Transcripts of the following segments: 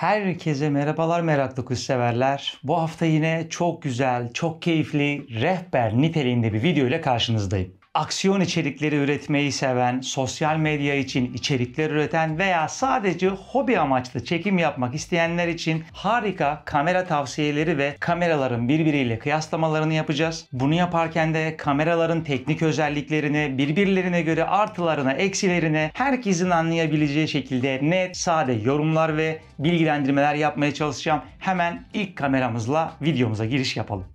Herkese merhabalar meraklı kuş severler. Bu hafta yine çok güzel, çok keyifli, rehber niteliğinde bir video ile karşınızdayım. Aksiyon içerikleri üretmeyi seven, sosyal medya için içerikler üreten veya sadece hobi amaçlı çekim yapmak isteyenler için harika kamera tavsiyeleri ve kameraların birbiriyle kıyaslamalarını yapacağız. Bunu yaparken de kameraların teknik özelliklerini, birbirlerine göre artılarına, eksilerine herkesin anlayabileceği şekilde net, sade yorumlar ve bilgilendirmeler yapmaya çalışacağım. Hemen ilk kameramızla videomuza giriş yapalım.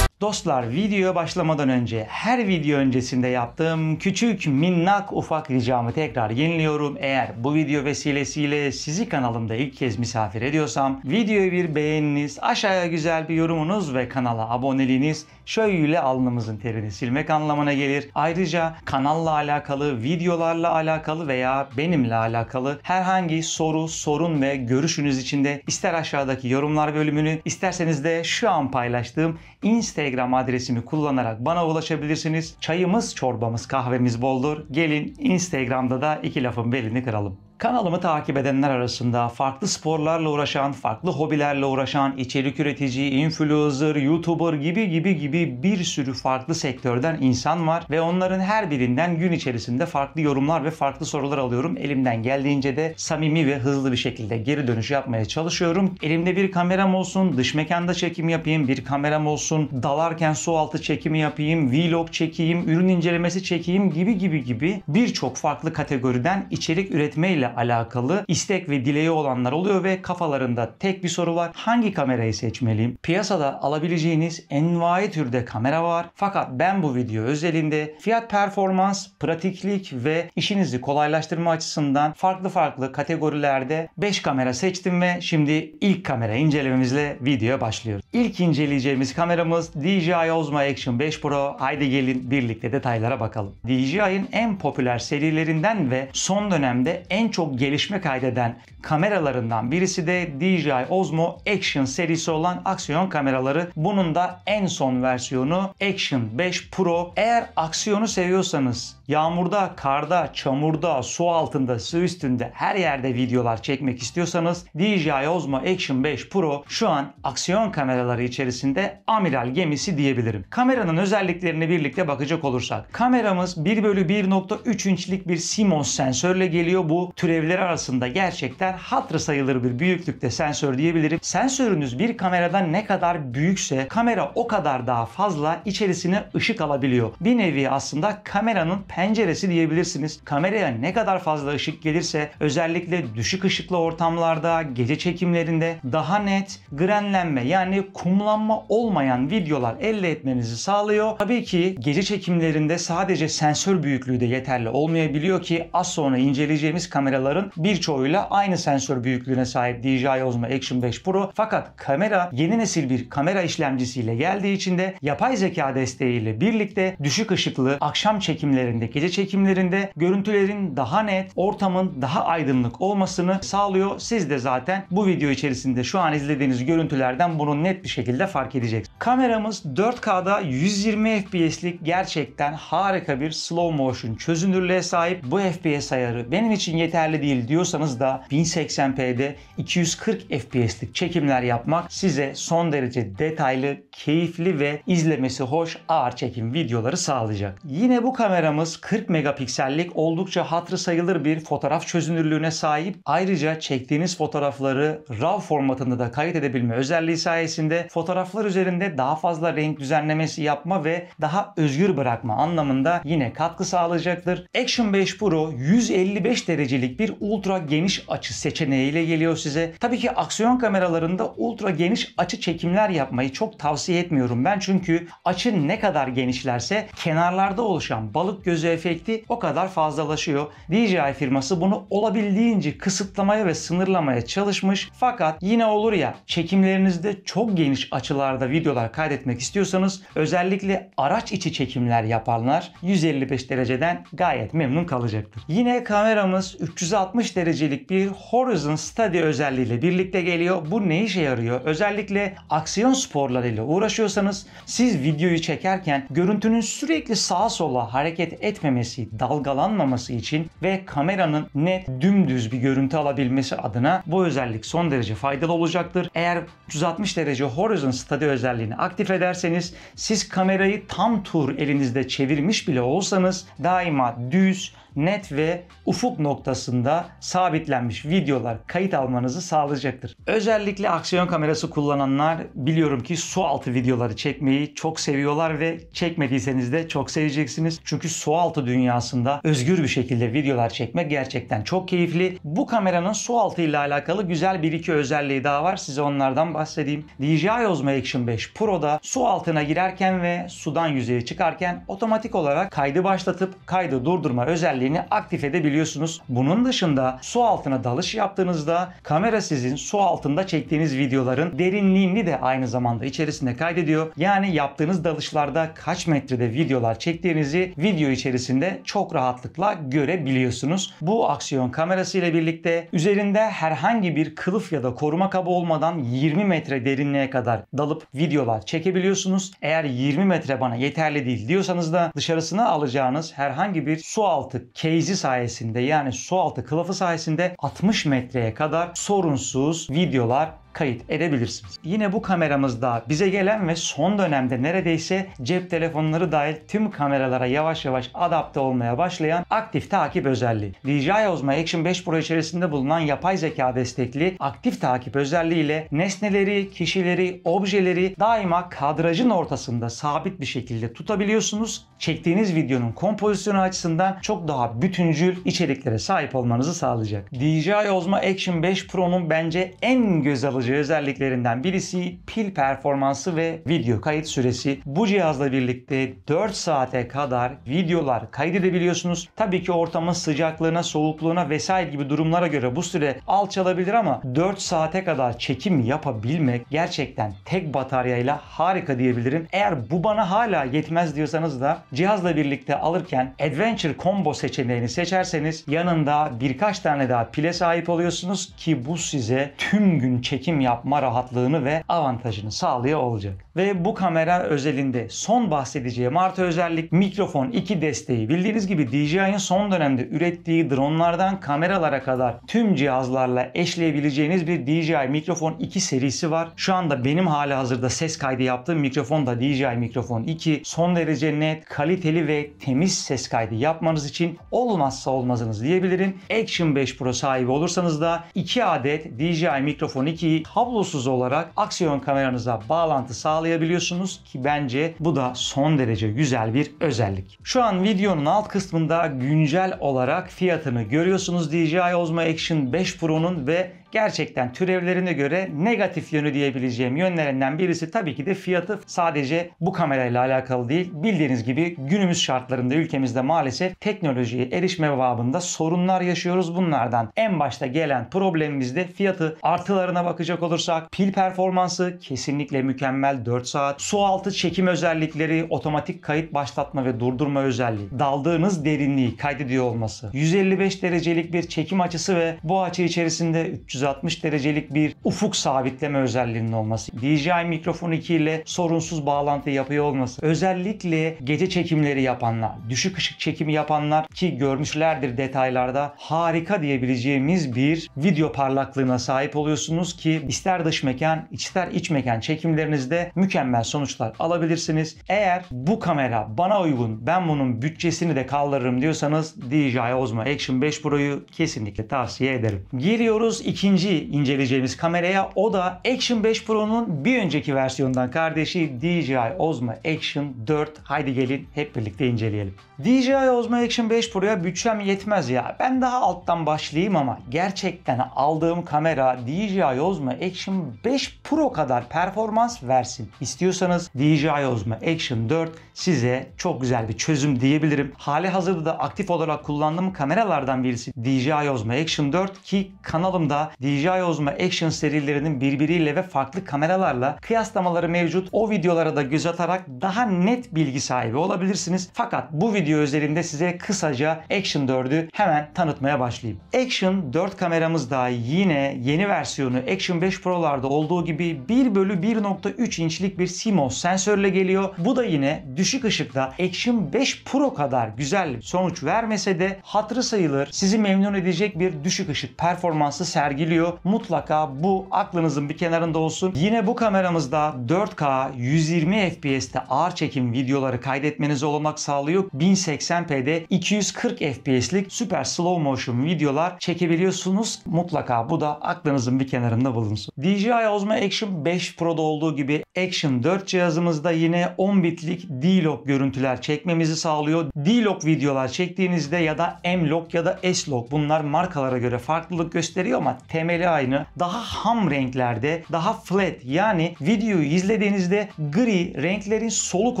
Dostlar, videoya başlamadan önce her video öncesinde yaptığım küçük minnak ufak ricamı tekrar yeniliyorum. Eğer bu video vesilesiyle sizi kanalımda ilk kez misafir ediyorsam videoyu bir beğeniniz, aşağıya güzel bir yorumunuz ve kanala aboneliğiniz şöyle alnımızın terini silmek anlamına gelir. Ayrıca kanalla alakalı, videolarla alakalı veya benimle alakalı herhangi soru, sorun ve görüşünüz için de ister aşağıdaki yorumlar bölümünü, isterseniz de şu an paylaştığım Instagram adresimi kullanarak bana ulaşabilirsiniz. Çayımız, çorbamız, kahvemiz boldur. Gelin Instagram'da da iki lafın belini kıralım. Kanalımı takip edenler arasında farklı sporlarla uğraşan, farklı hobilerle uğraşan, içerik üretici, influencer, YouTuber gibi bir sürü farklı sektörden insan var ve onların her birinden gün içerisinde farklı yorumlar ve farklı sorular alıyorum. Elimden geldiğince de samimi ve hızlı bir şekilde geri dönüş yapmaya çalışıyorum. Elimde bir kameram olsun, dış mekanda çekim yapayım, bir kameram olsun, dalarken su altı çekimi yapayım, vlog çekeyim, ürün incelemesi çekeyim gibi birçok farklı kategoriden içerik üretmeyle alakalı istek ve dileği olanlar oluyor ve kafalarında tek bir soru var: hangi kamerayı seçmeliyim? Piyasada alabileceğiniz envai türde kamera var. Fakat ben bu video özelinde fiyat performans, pratiklik ve işinizi kolaylaştırma açısından farklı kategorilerde 5 kamera seçtim ve şimdi ilk kamera incelememizle videoya başlıyoruz. İlk inceleyeceğimiz kameramız DJI Osmo Action 5 Pro. Haydi gelin birlikte detaylara bakalım. DJI'nin en popüler serilerinden ve son dönemde en çok gelişme kaydeden kameralarından birisi de DJI Osmo Action serisi olan aksiyon kameraları. Bunun da en son versiyonu Action 5 Pro. Eğer aksiyonu seviyorsanız, yağmurda, karda, çamurda, su altında, su üstünde her yerde videolar çekmek istiyorsanız DJI Osmo Action 5 Pro şu an aksiyon kameraları içerisinde amiral gemisi diyebilirim. Kameranın özelliklerine birlikte bakacak olursak, kameramız 1/1.3 inçlik bir CMOS sensörle geliyor. Bu türevler arasında gerçekten hatırı sayılır bir büyüklükte sensör diyebilirim. Sensörünüz bir kameradan ne kadar büyükse kamera o kadar daha fazla içerisine ışık alabiliyor. Bir nevi aslında kameranın penceresi diyebilirsiniz. Kameraya ne kadar fazla ışık gelirse, özellikle düşük ışıklı ortamlarda, gece çekimlerinde daha net grenlenme yani kumlanma olmayan videolar elde etmenizi sağlıyor. Tabii ki gece çekimlerinde sadece sensör büyüklüğü de yeterli olmayabiliyor ki az sonra inceleyeceğimiz kameraların birçoğuyla aynı sensör büyüklüğüne sahip DJI Osmo Action 5 Pro. Fakat kamera yeni nesil bir kamera işlemcisiyle geldiği için de yapay zeka desteğiyle birlikte düşük ışıklı akşam çekimlerinde, gece çekimlerinde görüntülerin daha net, ortamın daha aydınlık olmasını sağlıyor. Siz de zaten bu video içerisinde şu an izlediğiniz görüntülerden bunu net bir şekilde fark edeceksiniz. Kameramız 4K'da 120 FPS'lik gerçekten harika bir slow motion çözünürlüğe sahip. Bu FPS ayarı benim için yeterli değil diyorsanız da 1080p'de 240 FPS'lik çekimler yapmak size son derece detaylı, keyifli ve izlemesi hoş ağır çekim videoları sağlayacak. Yine bu kameramız 40 megapiksellik oldukça hatırı sayılır bir fotoğraf çözünürlüğüne sahip. Ayrıca çektiğiniz fotoğrafları RAW formatında da kayıt edebilme özelliği sayesinde fotoğraflar üzerinde daha fazla renk düzenlemesi yapma ve daha özgür bırakma anlamında yine katkı sağlayacaktır. Action 5 Pro 155 derecelik bir ultra geniş açı seçeneğiyle geliyor size. Tabii ki aksiyon kameralarında ultra geniş açı çekimler yapmayı çok tavsiye etmiyorum ben, çünkü açı ne kadar genişlerse kenarlarda oluşan balık gözü efekti o kadar fazlalaşıyor. DJI firması bunu olabildiğince kısıtlamaya ve sınırlamaya çalışmış. Fakat yine olur ya, çekimlerinizde çok geniş açılarda videolar kaydetmek istiyorsanız, özellikle araç içi çekimler yapanlar 155 dereceden gayet memnun kalacaktır. Yine kameramız 360 derecelik bir Horizon Study özelliğiyle birlikte geliyor. Bu ne işe yarıyor? Özellikle aksiyon sporlarıyla uğraşıyorsanız siz videoyu çekerken görüntünün sürekli sağa sola hareket etmemesi, dalgalanmaması için ve kameranın net dümdüz bir görüntü alabilmesi adına bu özellik son derece faydalı olacaktır. Eğer 360 derece Horizon Study özelliğini aktif ederseniz siz kamerayı tam tur elinizde çevirmiş bile olsanız daima düz, net ve ufuk noktasında sabitlenmiş videolar kayıt almanızı sağlayacaktır. Özellikle aksiyon kamerası kullananlar biliyorum ki su altı videoları çekmeyi çok seviyorlar ve çekmediyseniz de çok seveceksiniz. Çünkü su altı dünyasında özgür bir şekilde videolar çekmek gerçekten çok keyifli. Bu kameranın su altı ile alakalı güzel bir iki özelliği daha var. Size onlardan bahsedeyim. DJI Osmo Action 5 Pro'da su altına girerken ve sudan yüzeye çıkarken otomatik olarak kaydı başlatıp kaydı durdurma özelliğini aktif edebiliyorsunuz. Bunun dışında su altına dalış yaptığınızda kamera sizin su altında çektiğiniz videoların derinliğini de aynı zamanda içerisinde kaydediyor. Yani yaptığınız dalışlarda kaç metrede videolar çektiğinizi video içerisinde çok rahatlıkla görebiliyorsunuz. Bu aksiyon kamerası ile birlikte üzerinde herhangi bir kılıf ya da koruma kabı olmadan 20 metre derinliğe kadar dalıp videolar çekebiliyorsunuz. Eğer 20 metre bana yeterli değil diyorsanız da dışarısına alacağınız herhangi bir su altı case'i sayesinde, yani su altı kılıfı sayesinde 60 metreye kadar sorunsuz videolar kayıt edebilirsiniz. Yine bu kameramızda bize gelen ve son dönemde neredeyse cep telefonları dahil tüm kameralara yavaş yavaş adapte olmaya başlayan aktif takip özelliği. DJI Osmo Action 5 Pro içerisinde bulunan yapay zeka destekli aktif takip özelliğiyle nesneleri, kişileri, objeleri daima kadrajın ortasında sabit bir şekilde tutabiliyorsunuz. Çektiğiniz videonun kompozisyonu açısından çok daha bütüncül içeriklere sahip olmanızı sağlayacak. DJI Osmo Action 5 Pro'nun bence en göz alıcı özelliklerinden birisi pil performansı ve video kayıt süresi. Bu cihazla birlikte 4 saate kadar videolar kaydedebiliyorsunuz. Tabii ki ortamın sıcaklığına, soğukluğuna vesaire gibi durumlara göre bu süre alçalabilir ama 4 saate kadar çekim yapabilmek gerçekten tek bataryayla harika diyebilirim. Eğer bu bana hala yetmez diyorsanız da cihazla birlikte alırken Adventure Combo seçeneğini seçerseniz yanında birkaç tane daha pile sahip oluyorsunuz ki bu size tüm gün çekim yapma rahatlığını ve avantajını sağlıyor olacak. Ve bu kamera özelinde son bahsedeceğim artı özellik mikrofon 2 desteği. Bildiğiniz gibi DJI'nin son dönemde ürettiği dronlardan kameralara kadar tüm cihazlarla eşleyebileceğiniz bir DJI Mikrofon 2 serisi var. Şu anda benim halihazırda ses kaydı yaptığım mikrofon da DJI Mikrofon 2. Son derece net, kaliteli ve temiz ses kaydı yapmanız için olmazsa olmazınız diyebilirim. Action 5 Pro sahibi olursanız da 2 adet DJI Mikrofon 2'yi kablosuz olarak aksiyon kameranıza bağlantı sağlayabiliyorsunuz ki bence bu da son derece güzel bir özellik. Şu an videonun alt kısmında güncel olarak fiyatını görüyorsunuz DJI Osmo Action 5 Pro'nun ve gerçekten türevlerine göre negatif yönü diyebileceğim yönlerinden birisi tabii ki de fiyatı. Sadece bu kamerayla alakalı değil. Bildiğiniz gibi günümüz şartlarında ülkemizde maalesef teknolojiye erişme babında sorunlar yaşıyoruz. Bunlardan en başta gelen problemimiz de fiyatı. Artılarına bakacak olursak pil performansı kesinlikle mükemmel, 4 saat. Su altı çekim özellikleri, otomatik kayıt başlatma ve durdurma özelliği, daldığınız derinliği kaydediyor olması, 155 derecelik bir çekim açısı ve bu açı içerisinde 360 derecelik bir ufuk sabitleme özelliğinin olması, DJI Mikrofon 2 ile sorunsuz bağlantı yapıyor olması, özellikle gece çekimleri yapanlar, düşük ışık çekimi yapanlar ki görmüşlerdir detaylarda, harika diyebileceğimiz bir video parlaklığına sahip oluyorsunuz ki ister dış mekan ister iç mekan çekimlerinizde mükemmel sonuçlar alabilirsiniz. Eğer bu kamera bana uygun, ben bunun bütçesini de kaldırırım diyorsanız DJI Osmo Action 5 Pro'yu kesinlikle tavsiye ederim. Geliyoruz ikinci inceleyeceğimiz kameraya. O da Action 5 Pro'nun bir önceki versiyondan kardeşi DJI Osmo Action 4. Haydi gelin hep birlikte inceleyelim. DJI Osmo Action 5 Pro'ya bütçem yetmez ya. Ben daha alttan başlayayım ama gerçekten aldığım kamera DJI Osmo Action 5 Pro kadar performans versin İstiyorsanız DJI Osmo Action 4 size çok güzel bir çözüm diyebilirim. Hali hazırda da aktif olarak kullandığım kameralardan birisi DJI Osmo Action 4 ki kanalımda DJI Osmo Action serilerinin birbiriyle ve farklı kameralarla kıyaslamaları mevcut. O videolara da göz atarak daha net bilgi sahibi olabilirsiniz. Fakat bu video özelinde size kısaca Action 4'ü hemen tanıtmaya başlayayım. Action 4 kameramız da yine yeni versiyonu Action 5 Pro'larda olduğu gibi 1/1.3 inçlik bir CMOS sensörle geliyor. Bu da yine düşük ışıkta Action 5 Pro kadar güzel sonuç vermese de hatırı sayılır, sizi memnun edecek bir düşük ışık performansı sergiliyor. Mutlaka bu aklınızın bir kenarında olsun. Yine bu kameramızda 4K 120 FPS'te ağır çekim videoları kaydetmenize olanak sağlıyor. 1080p'de 240 FPS'lik süper slow motion videolar çekebiliyorsunuz. Mutlaka bu da aklınızın bir kenarında bulunsun. DJI Osmo Action 5 Pro'da olduğu gibi Action 4 cihazımızda yine 10 bitlik D-Log görüntüler çekmemizi sağlıyor. D-Log videolar çektiğinizde ya da M-Log ya da S-Log, bunlar markalara göre farklılık gösteriyor ama temeli aynı. Daha ham renklerde, daha flat, yani videoyu izlediğinizde gri renklerin soluk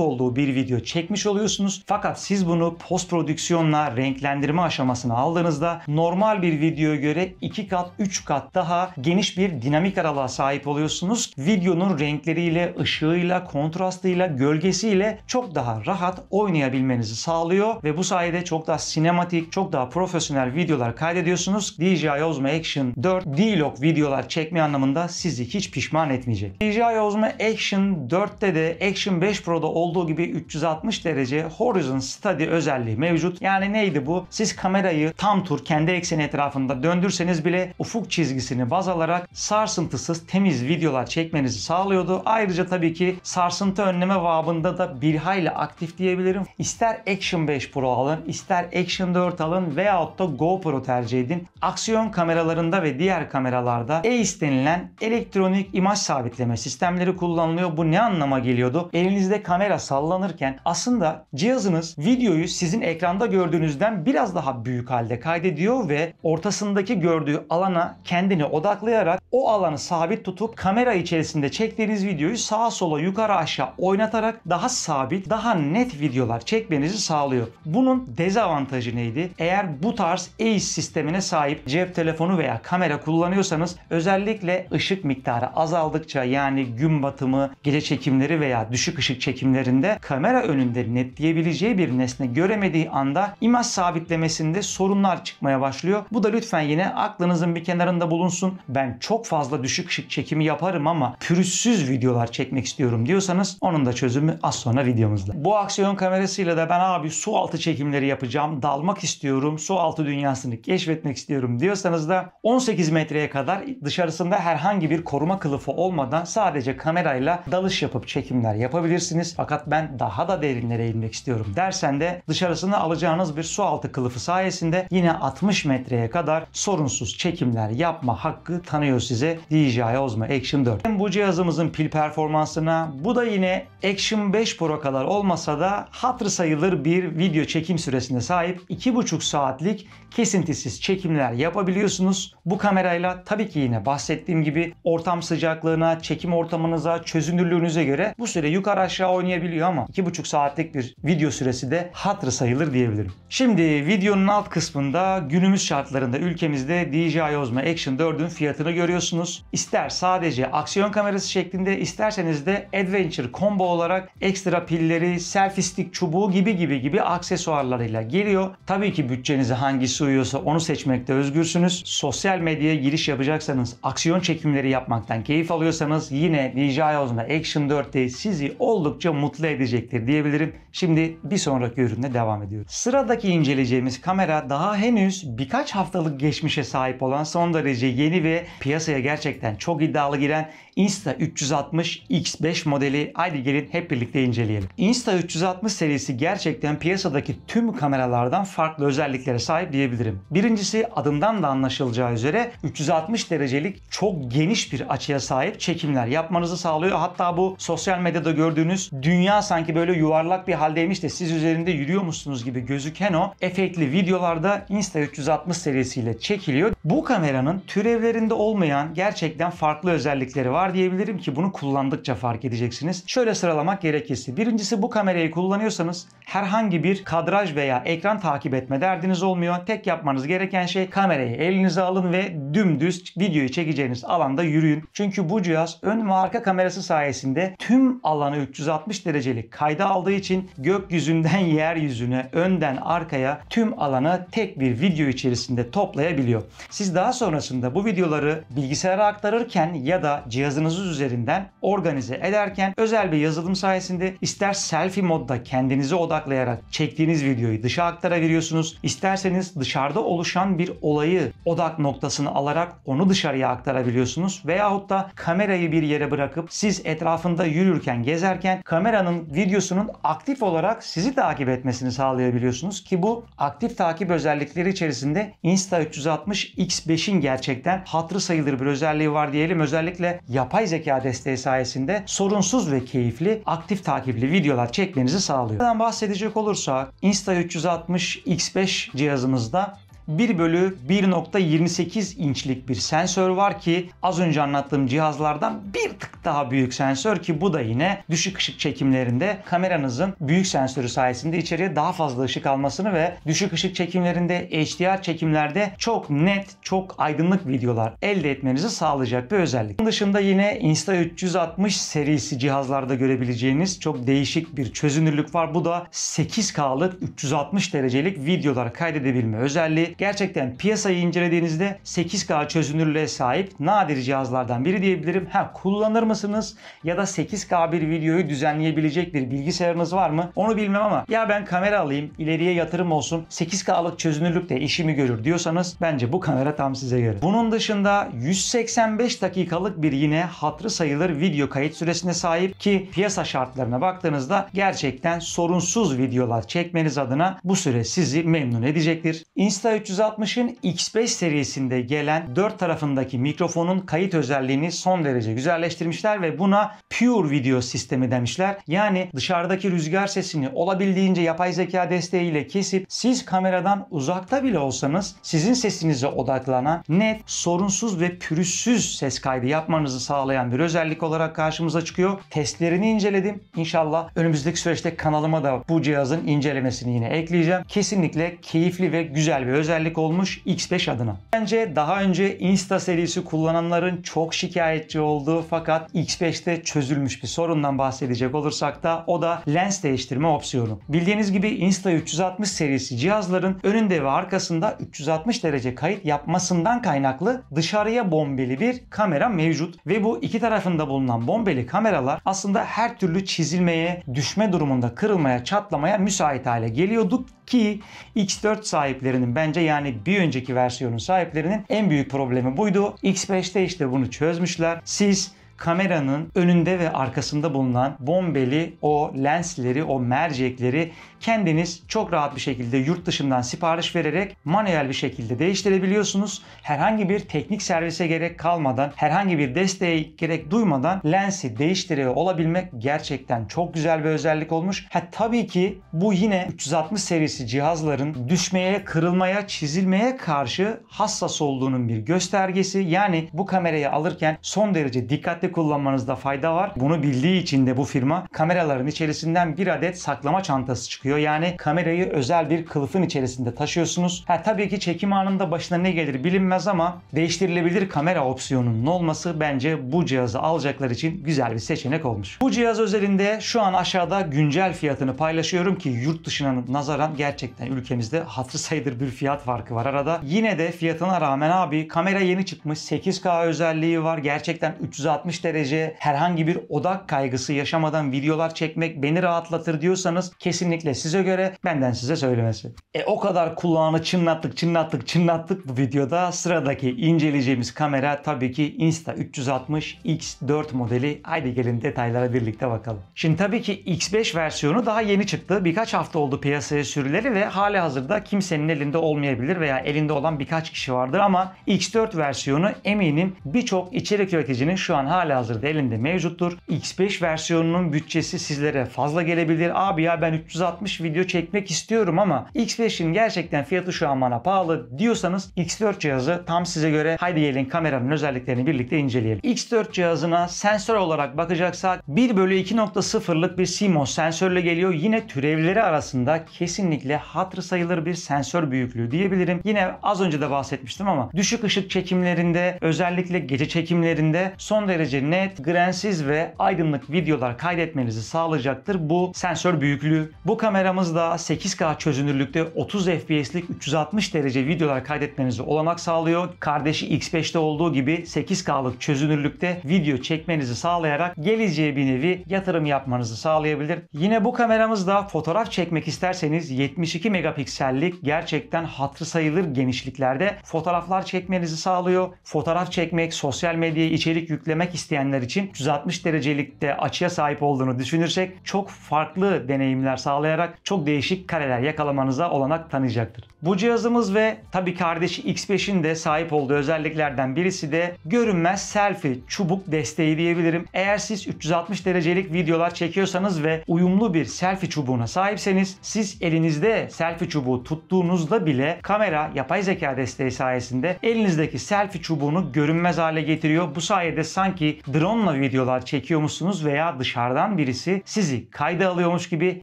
olduğu bir video çekmiş oluyorsunuz. Fakat siz bunu post prodüksiyonla renklendirme aşamasına aldığınızda normal bir videoya göre 2 kat 3 kat daha geniş bir dinamik aralığa sahip oluyorsunuz. Videonun renkleriyle, ışığıyla, kontrastıyla, gölgesiyle çok daha rahat oynayabilmenizi sağlıyor ve bu sayede çok daha sinematik, çok daha profesyonel videolar kaydediyorsunuz. DJI Osmo Action 4 D-Log videolar çekme anlamında sizi hiç pişman etmeyecek. DJI Osmo Action 4'te de Action 5 Pro'da olduğu gibi 360 derece Horizon Study özelliği mevcut. Yani neydi bu? Siz kamerayı tam tur kendi ekseni etrafında döndürseniz bile ufuk çizgisini baz alarak sarsıntısız temiz videolar çekmenizi sağlıyordu. Ayrıca tabii ki sarsıntı önleme babında da bir hayli aktif diyebilirim. İster Action 5 Pro alın, ister Action 4 alın veyahut da GoPro tercih edin. Aksiyon kameralarında ve diğer kameralarda AIS denilen elektronik imaj sabitleme sistemleri kullanılıyor. Bu ne anlama geliyordu? Elinizde kamera sallanırken aslında cihazınız videoyu sizin ekranda gördüğünüzden biraz daha büyük halde kaydediyor ve ortasındaki gördüğü alana kendini odaklayarak o alanı sabit tutup kamera içerisinde çektiğiniz videoyu sağa sola yukarı aşağı oynatarak daha sabit, daha net videolar çekmenizi sağlıyor. Bunun dezavantajı neydi? Eğer bu tarz AIS sistemine sahip cep telefonu veya kamera kullanıyorsanız özellikle ışık miktarı azaldıkça, yani gün batımı, gece çekimleri veya düşük ışık çekimlerinde kamera önünde netleyebileceği bir nesne göremediği anda imaj sabitlemesinde sorunlar çıkmaya başlıyor. Bu da lütfen yine aklınızın bir kenarında bulunsun. Ben çok fazla düşük ışık çekimi yaparım ama pürüzsüz videolar çekmek istiyorum diyorsanız onun da çözümü az sonra videomuzda. Bu aksiyon kamerasıyla da ben abi su altı çekimleri yapacağım, dalmak istiyorum, su altı dünyasını keşfetmek istiyorum diyorsanız da 18 metreye kadar dışarısında herhangi bir koruma kılıfı olmadan sadece kamerayla dalış yapıp çekimler yapabilirsiniz. Fakat ben daha da derinlere inmek istiyorum dersen de dışarısına alacağınız bir su altı kılıfı sayesinde yine 60 metreye kadar sorunsuz çekimler yapma hakkı tanıyor size DJI Osmo Action 4. Bu cihazımızın pil performansına, bu da yine Action 5 Pro kadar olmasa da hatırı sayılır bir video çekim süresine sahip. 2,5 saatlik kesintisiz çekimler yapabiliyorsunuz. Bu kamerayla tabii ki yine bahsettiğim gibi ortam sıcaklığına, çekim ortamınıza, çözünürlüğünüze göre bu süre yukarı aşağı oynayabiliyor ama 2,5 saatlik bir video süresi de hatırı sayılır diyebilirim. Şimdi videonun alt kısmında günümüz şartlarında ülkemizde DJI Osmo Action 4'ün fiyatını görüyorsunuz. İster sadece aksiyon kamerası şeklinde, isterseniz de Adventure Combo olarak ekstra pilleri, selfie stick çubuğu gibi aksesuarlarıyla geliyor. Tabii ki bütçenize hangisi uyuyorsa onu seçmekte özgürsünüz. Sosyal medyaya giriş yapacaksanız, aksiyon çekimleri yapmaktan keyif alıyorsanız yine DJI Osmo Action 4'te sizi oldukça mutlu edecektir diyebilirim. Şimdi bir sonraki ürünle devam ediyoruz. Sıradaki inceleyeceğimiz kamera daha henüz birkaç haftalık geçmişe sahip olan, son derece yeni ve piyasaya gerçekten çok iddialı giren Insta360 X5 modeli. Haydi gelin hep birlikte inceleyelim. Insta360 serisi gerçekten piyasadaki tüm kameralardan farklı özelliklere sahip diyebilirim. Birincisi, adından da anlaşılacağı üzere 360 derecelik çok geniş bir açıya sahip çekimler yapmanızı sağlıyor. Hatta bu sosyal medyada gördüğünüz dünya sanki böyle yuvarlak bir haldeymiş de siz üzerinde yürüyormuşsunuz gibi gözüken o efektli videolarda Insta360 serisiyle çekiliyor. Bu kameranın türevlerinde olmayan gerçekten farklı özellikleri var diyebilirim ki bunu kullandıkça fark edeceksiniz. Şöyle sıralamak gerekirse, birincisi, bu kamerayı kullanıyorsanız herhangi bir kadraj veya ekran takip etme derdiniz olmuyor. Tek yapmanız gereken şey kamerayı elinize alın ve dümdüz videoyu çekeceğiniz alanda yürüyün. Çünkü bu cihaz ön ve arka kamerası sayesinde tüm alanı 360 derecelik kayda aldığı için gökyüzünden yeryüzüne, önden arkaya tüm alanı tek bir video içerisinde toplayabiliyor. Siz daha sonrasında bu videoları bilgisayara aktarırken ya da cihazınız üzerinden organize ederken özel bir yazılım sayesinde ister selfie modda kendinize odaklayarak çektiğiniz videoyu dışa aktarabiliyorsunuz. İsterseniz dışarıda oluşan bir olayı odak noktasını alarak onu dışarıya aktarabiliyorsunuz. Veyahut da kamerayı bir yere bırakıp siz etrafında yürürken, gezerken kameranın videosunun aktif olarak sizi takip etmesini sağlayabiliyorsunuz ki bu aktif takip özellikleri içerisinde Insta360 X5'in gerçekten hatırı sayılır bir özelliği var diyelim. Özellikle yapay zeka desteği sayesinde sorunsuz ve keyifli aktif takipli videolar çekmenizi sağlıyor. Buradan bahsedecek olursak Insta360 X5 cihazımızda 1/1.28 inçlik bir sensör var ki az önce anlattığım cihazlardan bir tık daha büyük sensör ki bu da yine düşük ışık çekimlerinde kameranızın büyük sensörü sayesinde içeriye daha fazla ışık almasını ve düşük ışık çekimlerinde HDR çekimlerde çok net, çok aydınlık videolar elde etmenizi sağlayacak bir özellik. Bunun dışında yine Insta360 serisi cihazlarda görebileceğiniz çok değişik bir çözünürlük var. Bu da 8K'lık 360 derecelik videolar kaydedebilme özelliği. Gerçekten piyasayı incelediğinizde 8K çözünürlüğe sahip nadir cihazlardan biri diyebilirim. Kullanır mısınız? Ya da 8K bir videoyu düzenleyebilecek bir bilgisayarınız var mı? Onu bilmem ama ya ben kamera alayım, ileriye yatırım olsun, 8K'lık çözünürlükte işimi görür diyorsanız bence bu kamera tam size göre. Bunun dışında 185 dakikalık bir yine hatırı sayılır video kayıt süresine sahip ki piyasa şartlarına baktığınızda gerçekten sorunsuz videolar çekmeniz adına bu süre sizi memnun edecektir. Insta360'ın X5 serisinde gelen 4 tarafındaki mikrofonun kayıt özelliğini son derece güzelleştirmişler ve buna Pure Video sistemi demişler. Yani dışarıdaki rüzgar sesini olabildiğince yapay zeka desteğiyle kesip siz kameradan uzakta bile olsanız sizin sesinize odaklanan net, sorunsuz ve pürüzsüz ses kaydı yapmanızı sağlayan bir özellik olarak karşımıza çıkıyor. Testlerini inceledim. İnşallah önümüzdeki süreçte kanalıma da bu cihazın incelemesini yine ekleyeceğim. Kesinlikle keyifli ve güzel bir özellik olmuş X5 adına. Bence daha önce Insta serisi kullananların çok şikayetçi olduğu fakat X5'te çözülmüş bir sorundan bahsedecek olursak da o da lens değiştirme opsiyonu. Bildiğiniz gibi Insta360 serisi cihazların önünde ve arkasında 360 derece kayıt yapmasından kaynaklı dışarıya bombeli bir kamera mevcut ve bu iki tarafında bulunan bombeli kameralar aslında her türlü çizilmeye, düşme durumunda kırılmaya, çatlamaya müsait hale geliyorduk ki X4 sahiplerinin bence yani bir önceki versiyonun sahiplerinin en büyük problemi buydu. X5'te işte bunu çözmüşler. Siz kameranın önünde ve arkasında bulunan bombeli o lensleri, o mercekleri kendiniz çok rahat bir şekilde yurt dışından sipariş vererek manuel bir şekilde değiştirebiliyorsunuz. Herhangi bir teknik servise gerek kalmadan, herhangi bir desteğe gerek duymadan lensi değiştiriyor olabilmek gerçekten çok güzel bir özellik olmuş. Tabii ki bu yine 360 serisi cihazların düşmeye, kırılmaya, çizilmeye karşı hassas olduğunun bir göstergesi. Yani bu kamerayı alırken son derece dikkatli kullanmanızda fayda var. Bunu bildiği için de bu firma kameraların içerisinden bir adet saklama çantası çıkıyor. Yani kamerayı özel bir kılıfın içerisinde taşıyorsunuz. Tabii ki çekim anında başına ne gelir bilinmez ama değiştirilebilir kamera opsiyonunun olması bence bu cihazı alacaklar için güzel bir seçenek olmuş. Bu cihaz özelinde şu an aşağıda güncel fiyatını paylaşıyorum ki yurt dışına nazaran gerçekten ülkemizde hatırı sayılır bir fiyat farkı var arada. Yine de fiyatına rağmen abi kamera yeni çıkmış, 8K özelliği var. Gerçekten 360 derece herhangi bir odak kaygısı yaşamadan videolar çekmek beni rahatlatır diyorsanız kesinlikle size göre, benden size söylemesi. O kadar kulağını çınlattık bu videoda. Sıradaki inceleyeceğimiz kamera tabii ki Insta360 X4 modeli. Haydi gelin detaylara birlikte bakalım. Şimdi tabii ki X5 versiyonu daha yeni çıktı. Birkaç hafta oldu piyasaya sürüleri ve halihazırda kimsenin elinde olmayabilir veya elinde olan birkaç kişi vardır ama X4 versiyonu eminim birçok içerik üreticinin şu an halihazırda elinde mevcuttur. X5 versiyonunun bütçesi sizlere fazla gelebilir. Abi ya ben 360 video çekmek istiyorum ama X5'in gerçekten fiyatı şu an bana pahalı diyorsanız X4 cihazı tam size göre. Haydi gelin kameranın özelliklerini birlikte inceleyelim. X4 cihazına sensör olarak bakacaksak 1/2.0'lık bir CMOS sensörle geliyor. Yine türevleri arasında kesinlikle hatırı sayılır bir sensör büyüklüğü diyebilirim. Yine az önce de bahsetmiştim ama düşük ışık çekimlerinde, özellikle gece çekimlerinde son derece net, grensiz ve aydınlık videolar kaydetmenizi sağlayacaktır bu sensör büyüklüğü. Bu kameramız da 8K çözünürlükte 30 FPS'lik 360 derece videolar kaydetmenizi olanak sağlıyor. Kardeşi X5'te olduğu gibi 8K'lık çözünürlükte video çekmenizi sağlayarak geleceğe bir nevi yatırım yapmanızı sağlayabilir. Yine bu kameramızda fotoğraf çekmek isterseniz 72 megapiksellik gerçekten hatırı sayılır genişliklerde fotoğraflar çekmenizi sağlıyor. Fotoğraf çekmek, sosyal medyaya içerik yüklemek isteyenler için 360 derecelikte açıya sahip olduğunu düşünürsek çok farklı deneyimler sağlayarak çok değişik kareler yakalamanıza olanak tanıyacaktır. Bu cihazımız ve tabii kardeşi X5'in de sahip olduğu özelliklerden birisi de görünmez selfie çubuk desteği diyebilirim. Eğer siz 360 derecelik videolar çekiyorsanız ve uyumlu bir selfie çubuğuna sahipseniz siz elinizde selfie çubuğu tuttuğunuzda bile kamera yapay zeka desteği sayesinde elinizdeki selfie çubuğunu görünmez hale getiriyor. Bu sayede sanki drone'la videolar çekiyormuşsunuz veya dışarıdan birisi sizi kayda alıyormuş gibi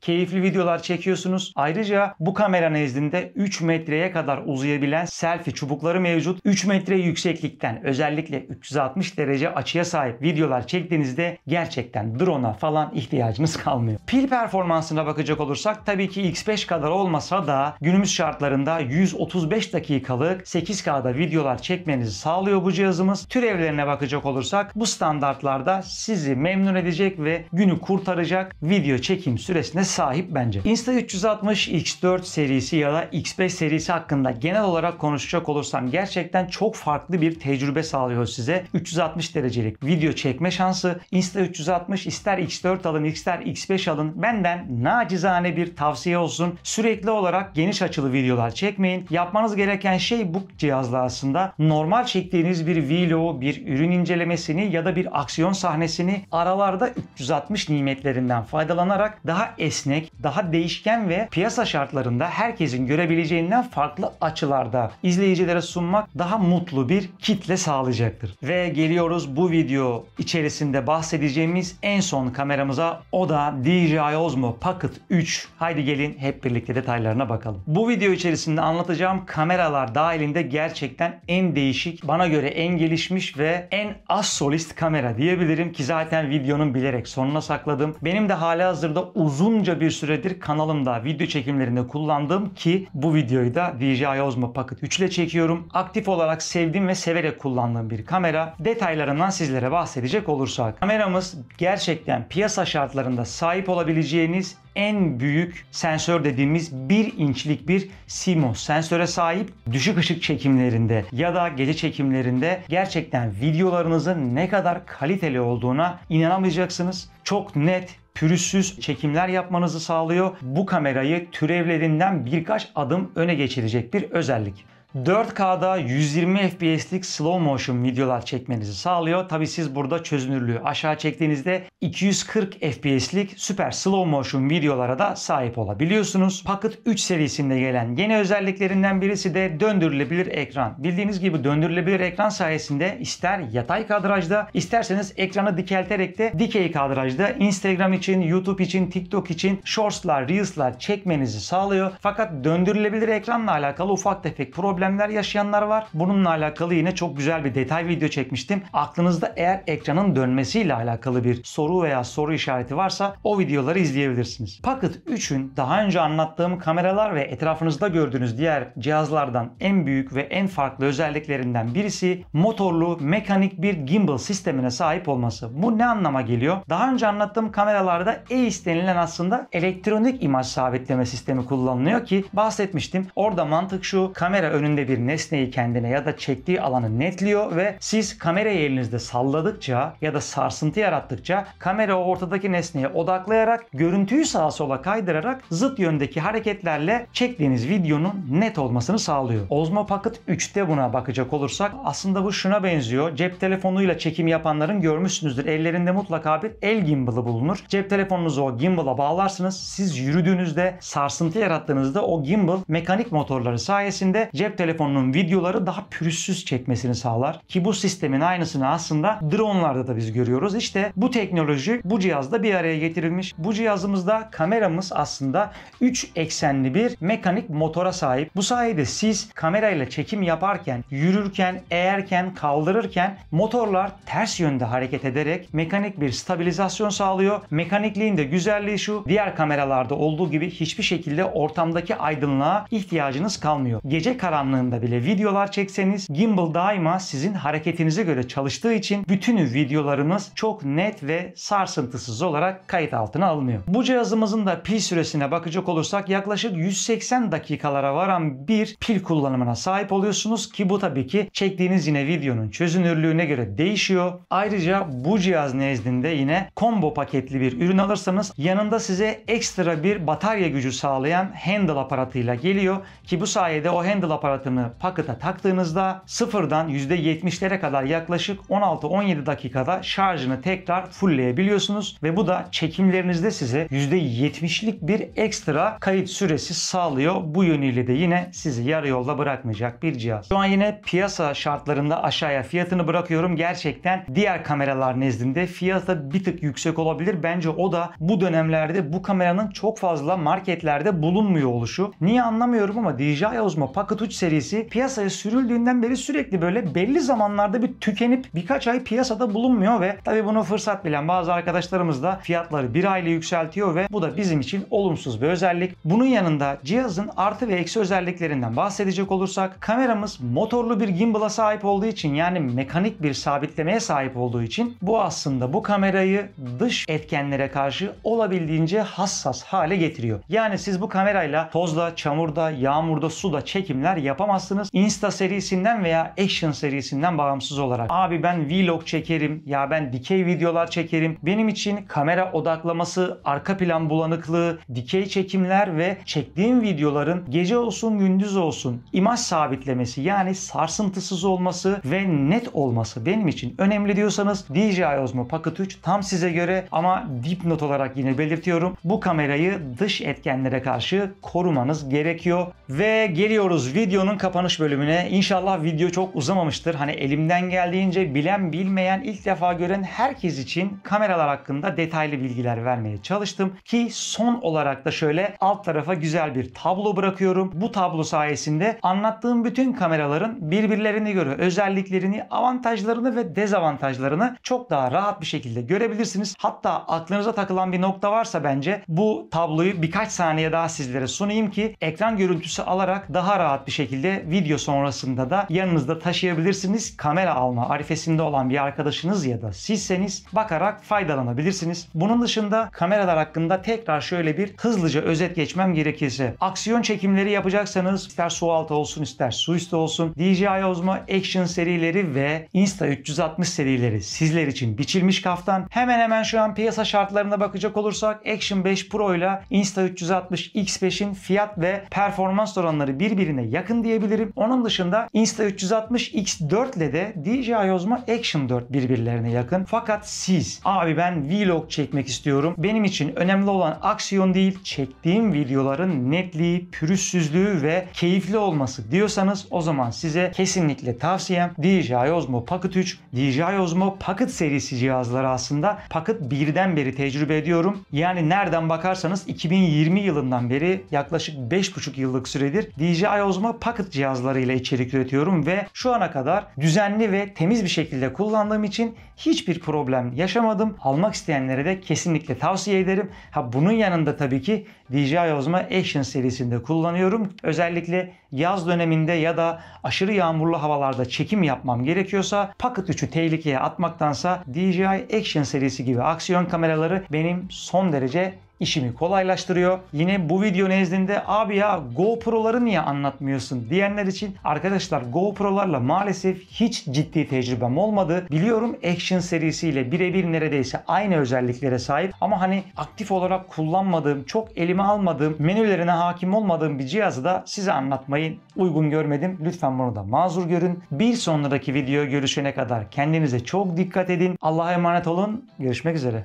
keyifli videolar çekiyorsunuz. Ayrıca bu kamera nezdinde 3 metreye kadar uzayabilen selfie çubukları mevcut. 3 metre yükseklikten özellikle 360 derece açıya sahip videolar çektiğinizde gerçekten drone'a falan ihtiyacınız kalmıyor. Pil performansına bakacak olursak tabii ki X5 kadar olmasa da günümüz şartlarında 135 dakikalık 8K'da videolar çekmenizi sağlıyor bu cihazımız. Türevlerine bakacak olursak bu standartlarda sizi memnun edecek ve günü kurtaracak video çekim süresine sahip bence. Insta360 X4 serisi ya da X5 serisi hakkında genel olarak konuşacak olursam gerçekten çok farklı bir tecrübe sağlıyor size. 360 derecelik video çekme şansı. Insta360 ister X4 alın ister X5 alın. Benden nacizane bir tavsiye olsun. Sürekli olarak geniş açılı videolar çekmeyin. Yapmanız gereken şey bu cihazla aslında normal çektiğiniz bir vlog, bir ürün incelemesini ya da bir aksiyon sahnesini aralarda 360 nimetlerinden faydalanarak daha esnek, daha değişken ve piyasa şartlarında herkesin görebileceğinden farklı açılarda izleyicilere sunmak daha mutlu bir kitle sağlayacaktır. Ve geliyoruz bu video içerisinde bahsedeceğimiz en son kameramıza, o da DJI Osmo Pocket 3. Haydi gelin hep birlikte detaylarına bakalım. Bu video içerisinde anlatacağım kameralar dahilinde gerçekten en değişik, bana göre en gelişmiş ve en az solist kamera diyebilirim ki zaten videonun bilerek sonuna sakladım. Benim de halihazırda uzunca bir süredir kanalımda video çekimlerinde kullandığım ki bu videoyu da DJI Osmo Pocket 3 ile çekiyorum. Aktif olarak sevdiğim ve severek kullandığım bir kamera. Detaylarından sizlere bahsedecek olursak, kameramız gerçekten piyasa şartlarında sahip olabileceğiniz en büyük sensör dediğimiz 1 inçlik bir CMOS sensöre sahip. Düşük ışık çekimlerinde ya da gece çekimlerinde gerçekten videolarınızın ne kadar kaliteli olduğuna inanamayacaksınız. Çok net, pürüzsüz çekimler yapmanızı sağlıyor. Bu kamerayı türevlerinden birkaç adım öne geçirecek bir özellik. 4K'da 120 FPS'lik slow motion videolar çekmenizi sağlıyor. Tabi siz burada çözünürlüğü aşağı çektiğinizde 240 FPS'lik süper slow motion videolara da sahip olabiliyorsunuz. Pocket 3 serisinde gelen yeni özelliklerinden birisi de döndürülebilir ekran. Bildiğiniz gibi döndürülebilir ekran sayesinde ister yatay kadrajda isterseniz ekranı dikelterek de dikey kadrajda Instagram için, YouTube için, TikTok için shortslar, reels'lar çekmenizi sağlıyor. Fakat döndürülebilir ekranla alakalı ufak tefek problemler yaşayanlar var. Bununla alakalı yine çok güzel bir detay video çekmiştim. Aklınızda eğer ekranın dönmesiyle alakalı bir soru veya soru işareti varsa o videoları izleyebilirsiniz. Pocket 3'ün daha önce anlattığım kameralar ve etrafınızda gördüğünüz diğer cihazlardan en büyük ve en farklı özelliklerinden birisi motorlu mekanik bir gimbal sistemine sahip olması. Bu ne anlama geliyor? Daha önce anlattığım kameralarda EIS denilen aslında elektronik imaj sabitleme sistemi kullanılıyor ki bahsetmiştim. Orada mantık şu: kamera önünde önünde bir nesneyi kendine ya da çektiği alanı netliyor ve siz kamerayı elinizde salladıkça ya da sarsıntı yarattıkça kamera ortadaki nesneye odaklayarak görüntüyü sağa sola kaydırarak zıt yöndeki hareketlerle çektiğiniz videonun net olmasını sağlıyor. Osmo Pocket 3'te buna bakacak olursak aslında bu şuna benziyor. Cep telefonuyla çekim yapanların görmüşsünüzdür. Ellerinde mutlaka bir el gimbalı bulunur. Cep telefonunuzu o gimbala bağlarsınız. Siz yürüdüğünüzde, sarsıntı yarattığınızda o gimbal mekanik motorları sayesinde cep telefonunun videoları daha pürüzsüz çekmesini sağlar. Ki bu sistemin aynısını aslında drone'larda da biz görüyoruz. İşte bu teknoloji bu cihazda bir araya getirilmiş. Bu cihazımızda kameramız aslında 3 eksenli bir mekanik motora sahip. Bu sayede siz kamerayla çekim yaparken, yürürken, eğerken, kaldırırken motorlar ters yönde hareket ederek mekanik bir stabilizasyon sağlıyor. Mekanikliğin de güzelliği şu: diğer kameralarda olduğu gibi hiçbir şekilde ortamdaki aydınlığa ihtiyacınız kalmıyor. Gece karanlığında bile videolar çekseniz gimbal daima sizin hareketinize göre çalıştığı için bütün videolarımız çok net ve sarsıntısız olarak kayıt altına alınıyor. Bu cihazımızın da pil süresine bakacak olursak yaklaşık 180 dakikalara varan bir pil kullanımına sahip oluyorsunuz ki bu tabii ki çektiğiniz yine videonun çözünürlüğüne göre değişiyor. Ayrıca bu cihaz nezdinde yine combo paketli bir ürün alırsanız yanında size ekstra bir batarya gücü sağlayan handle aparatıyla geliyor ki bu sayede o handle aparatını Pocket'a taktığınızda sıfırdan %70'lere kadar yaklaşık 16-17 dakikada şarjını tekrar fullleyebiliyorsunuz ve bu da çekimlerinizde size %70'lik bir ekstra kayıt süresi sağlıyor. Bu yönüyle de yine sizi yarı yolda bırakmayacak bir cihaz. Şu an yine piyasa şartlarında aşağıya fiyatını bırakıyorum. Gerçekten diğer kameralar nezdinde fiyatı bir tık yüksek olabilir. Bence o da bu dönemlerde bu kameranın çok fazla marketlerde bulunmuyor oluşu. Niye anlamıyorum ama DJI Osmo Pocket 3 serisi piyasaya sürüldüğünden beri sürekli böyle belli zamanlarda bir tükenip birkaç ay piyasada bulunmuyor ve tabi bunu fırsat bilen bazı arkadaşlarımız da fiyatları bir ayla yükseltiyor ve bu da bizim için olumsuz bir özellik. Bunun yanında cihazın artı ve eksi özelliklerinden bahsedecek olursak kameramız motorlu bir gimbal'a sahip olduğu için, yani mekanik bir sabitlemeye sahip olduğu için bu aslında bu kamerayı dış etkenlere karşı olabildiğince hassas hale getiriyor. Yani siz bu kamerayla tozda, çamurda, yağmurda, suda çekimler yapamazsınız. Insta serisinden veya Action serisinden bağımsız olarak. Abi ben vlog çekerim, ya ben dikey videolar çekerim. Benim için kamera odaklaması, arka plan bulanıklığı, dikey çekimler ve çektiğim videoların gece olsun gündüz olsun imaj sabitlemesi, yani sarsıntısız olması ve net olması benim için önemli diyorsanız DJI Osmo Pocket 3 tam size göre, ama dipnot olarak yine belirtiyorum, bu kamerayı dış etkenlere karşı korumanız gerekiyor. Ve geliyoruz videonun kapanış bölümüne. İnşallah video çok uzamamıştır. Hani elimden geldiğince bilen bilmeyen, ilk defa gören herkes için kameralar hakkında detaylı bilgiler vermeye çalıştım ki son olarak da şöyle alt tarafa güzel bir tablo bırakıyorum. Bu tablo sayesinde anlattığım bütün kameraların birbirlerine göre özelliklerini, avantajlarını ve dezavantajlarını çok daha rahat bir şekilde görebilirsiniz. Hatta aklınıza takılan bir nokta varsa bence bu tabloyu birkaç saniye daha sizlere sunayım ki ekran görüntüsü alarak daha rahat bir şekilde video sonrasında da yanınızda taşıyabilirsiniz. Kamera alma arifesinde olan bir arkadaşınız ya da sizseniz bakarak faydalanabilirsiniz. Bunun dışında kameralar hakkında tekrar şöyle bir hızlıca özet geçmem gerekirse, aksiyon çekimleri yapacaksanız ister su altı olsun ister su üstü olsun DJI Osmo Action serileri ve Insta360 serileri sizler için biçilmiş kaftan. Hemen hemen şu an piyasa şartlarına bakacak olursak Action 5 Pro ile Insta360 X5'in fiyat ve performans oranları birbirine yakın diyebilirim. Onun dışında Insta360 X4 ile de DJI Osmo Action 4 birbirlerine yakın. Fakat siz, abi ben vlog çekmek istiyorum, benim için önemli olan aksiyon değil çektiğim videoların netliği, pürüzsüzlüğü ve keyifli olması diyorsanız o zaman size kesinlikle tavsiyem DJI Osmo Pocket 3, DJI Osmo Pocket serisi cihazları aslında Pocket 1'den beri tecrübe ediyorum. Yani nereden bakarsanız 2020 yılından beri yaklaşık 5,5 yıllık süredir DJI Osmo Pocket cihazlarıyla içerik üretiyorum ve şu ana kadar düzenli ve temiz bir şekilde kullandığım için hiçbir problem yaşamadım. Almak isteyenlere de kesinlikle tavsiye ederim. Bunun yanında tabii ki DJI Osmo Action serisinde kullanıyorum. Özellikle yaz döneminde ya da aşırı yağmurlu havalarda çekim yapmam gerekiyorsa Pocket 3'ü tehlikeye atmaktansa DJI Action serisi gibi aksiyon kameraları benim son derece işimi kolaylaştırıyor. Yine bu video nezdinde abi ya GoPro'ları niye anlatmıyorsun diyenler için arkadaşlar GoPro'larla maalesef hiç ciddi tecrübem olmadı. Biliyorum Action serisiyle birebir neredeyse aynı özelliklere sahip ama hani aktif olarak kullanmadığım, çok elime almadığım, menülerine hakim olmadığım bir cihazı da size anlatmayı uygun görmedim. Lütfen bunu da mazur görün. Bir sonraki video görüşene kadar kendinize çok dikkat edin. Allah'a emanet olun. Görüşmek üzere.